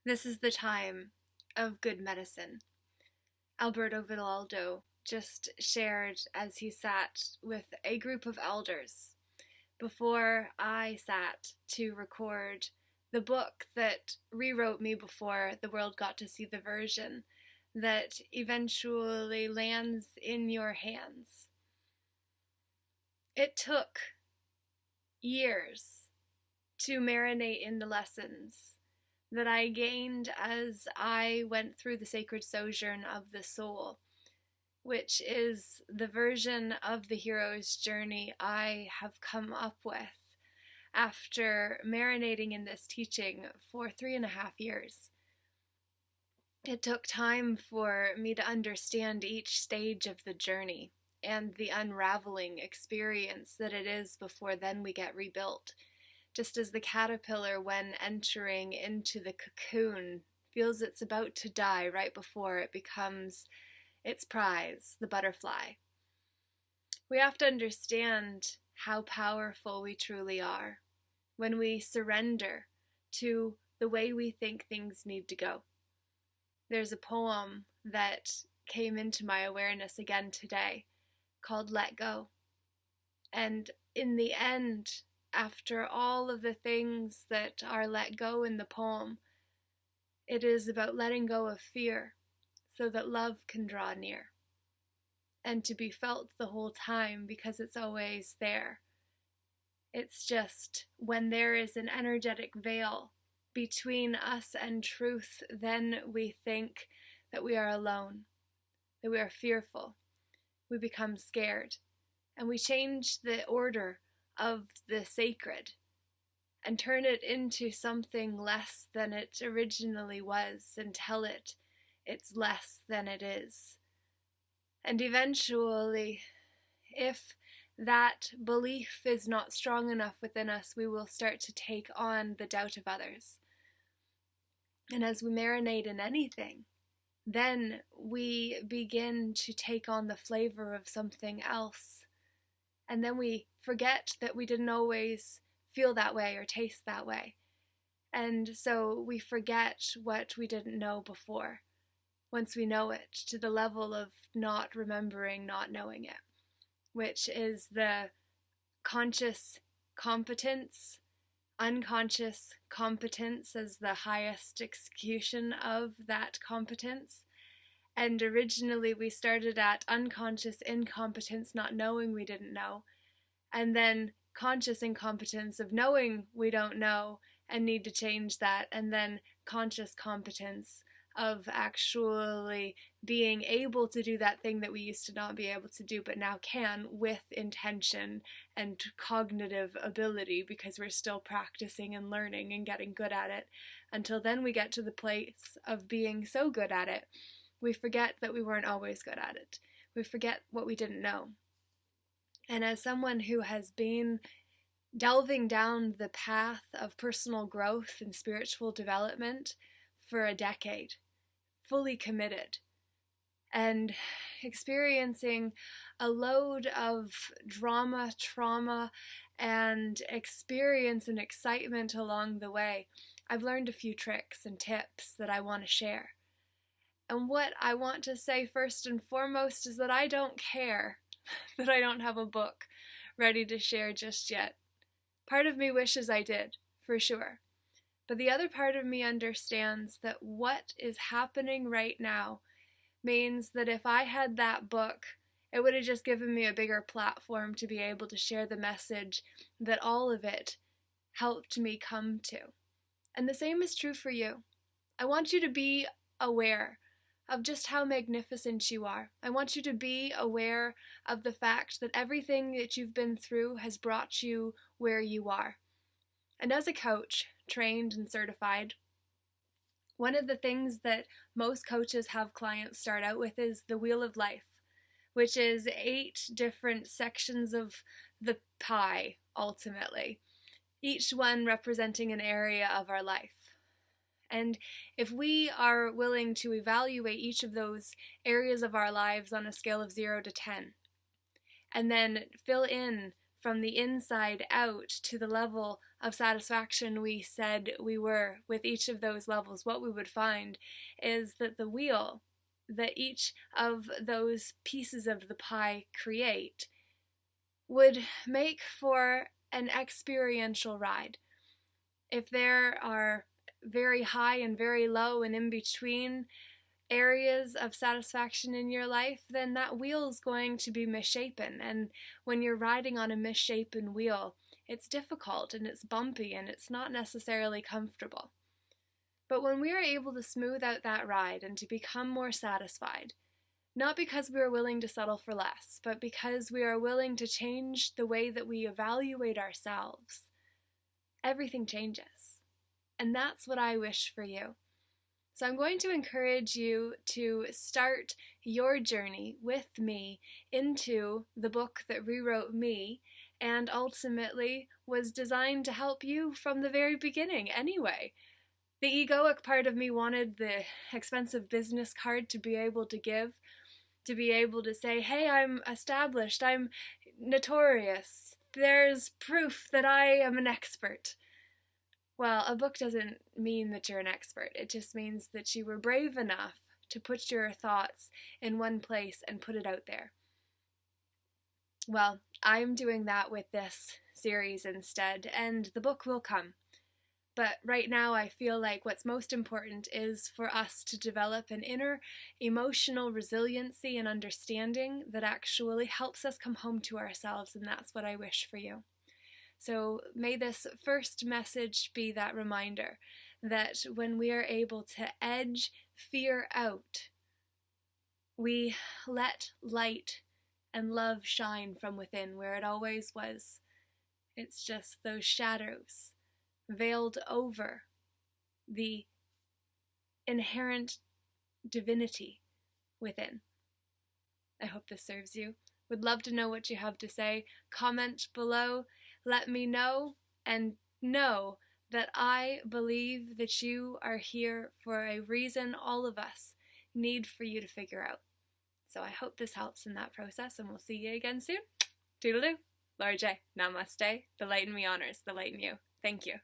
This is the time of good medicine. Alberto Villoldo just shared as he sat with a group of elders before I sat to record the book that rewrote me before the world got to see the version that eventually lands in your hands. It took years to marinate in the lessons that I gained as I went through the sacred sojourn of the soul, which is the version of the hero's journey I have come up with after marinating in this teaching for 3.5 years. It took time for me to understand each stage of the journey and the unraveling experience that it is before then we get rebuilt. Just as the caterpillar, when entering into the cocoon, feels it's about to die right before it becomes its prize, the butterfly. We have to understand how powerful we truly are when we surrender to the way we think things need to go. There's a poem that came into my awareness again today called Let Go. And in the end, after all of the things that are let go in the poem, it is about letting go of fear so that love can draw near and to be felt the whole time because it's always there. It's just when there is an energetic veil between us and truth, then we think that we are alone, that we are fearful, we become scared, and we change the order of the sacred and turn it into something less than it originally was and tell it it's less than it is. And eventually, if that belief is not strong enough within us, we will start to take on the doubt of others. And as we marinate in anything, then we begin to take on the flavor of something else. And then we forget that we didn't always feel that way or taste that way. And so we forget what we didn't know before, once we know it, to the level of not remembering not knowing it, which is the conscious competence, unconscious competence as the highest execution of that competence. And originally we started at unconscious incompetence, not knowing we didn't know, and then conscious incompetence of knowing we don't know and need to change that, and then conscious competence of actually being able to do that thing that we used to not be able to do but now can with intention and cognitive ability because we're still practicing and learning and getting good at it. Until then we get to the place of being so good at it, we forget that we weren't always good at it. We forget what we didn't know. And as someone who has been delving down the path of personal growth and spiritual development for a decade, fully committed, and experiencing a load of drama, trauma, and experience and excitement along the way, I've learned a few tricks and tips that I want to share. And what I want to say first and foremost is that I don't care that I don't have a book ready to share just yet. Part of me wishes I did, for sure. But the other part of me understands that what is happening right now means that if I had that book, it would have just given me a bigger platform to be able to share the message that all of it helped me come to. And the same is true for you. I want you to be aware of just how magnificent you are. I want you to be aware of the fact that everything that you've been through has brought you where you are. And as a coach, trained and certified, one of the things that most coaches have clients start out with is the wheel of life, which is 8 different sections of the pie, ultimately, each one representing an area of our life. And if we are willing to evaluate each of those areas of our lives on a scale of 0 to 10, and then fill in from the inside out to the level of satisfaction we said we were with each of those levels, what we would find is that the wheel that each of those pieces of the pie create would make for an experiential ride. If there are very high and very low and in between areas of satisfaction in your life, then that wheel is going to be misshapen. And when you're riding on a misshapen wheel, it's difficult and it's bumpy and it's not necessarily comfortable. But when we are able to smooth out that ride and to become more satisfied, not because we are willing to settle for less, but because we are willing to change the way that we evaluate ourselves, everything changes. And that's what I wish for you. So I'm going to encourage you to start your journey with me into the book that rewrote me and ultimately was designed to help you from the very beginning anyway. The egoic part of me wanted the expensive business card to be able to give, to be able to say, hey, I'm established, I'm notorious, there's proof that I am an expert. Well, a book doesn't mean that you're an expert. It just means that you were brave enough to put your thoughts in one place and put it out there. Well, I'm doing that with this series instead, and the book will come. But right now I feel like what's most important is for us to develop an inner emotional resiliency and understanding that actually helps us come home to ourselves, and that's what I wish for you. So may this first message be that reminder that when we are able to edge fear out, we let light and love shine from within where it always was. It's just those shadows veiled over the inherent divinity within. I hope this serves you. Would love to know what you have to say. Comment below. Let me know, and know that I believe that you are here for a reason all of us need for you to figure out. So I hope this helps in that process, and we'll see you again soon. Toodaloo. Laura J. Namaste. The light in me honors the light in you. Thank you.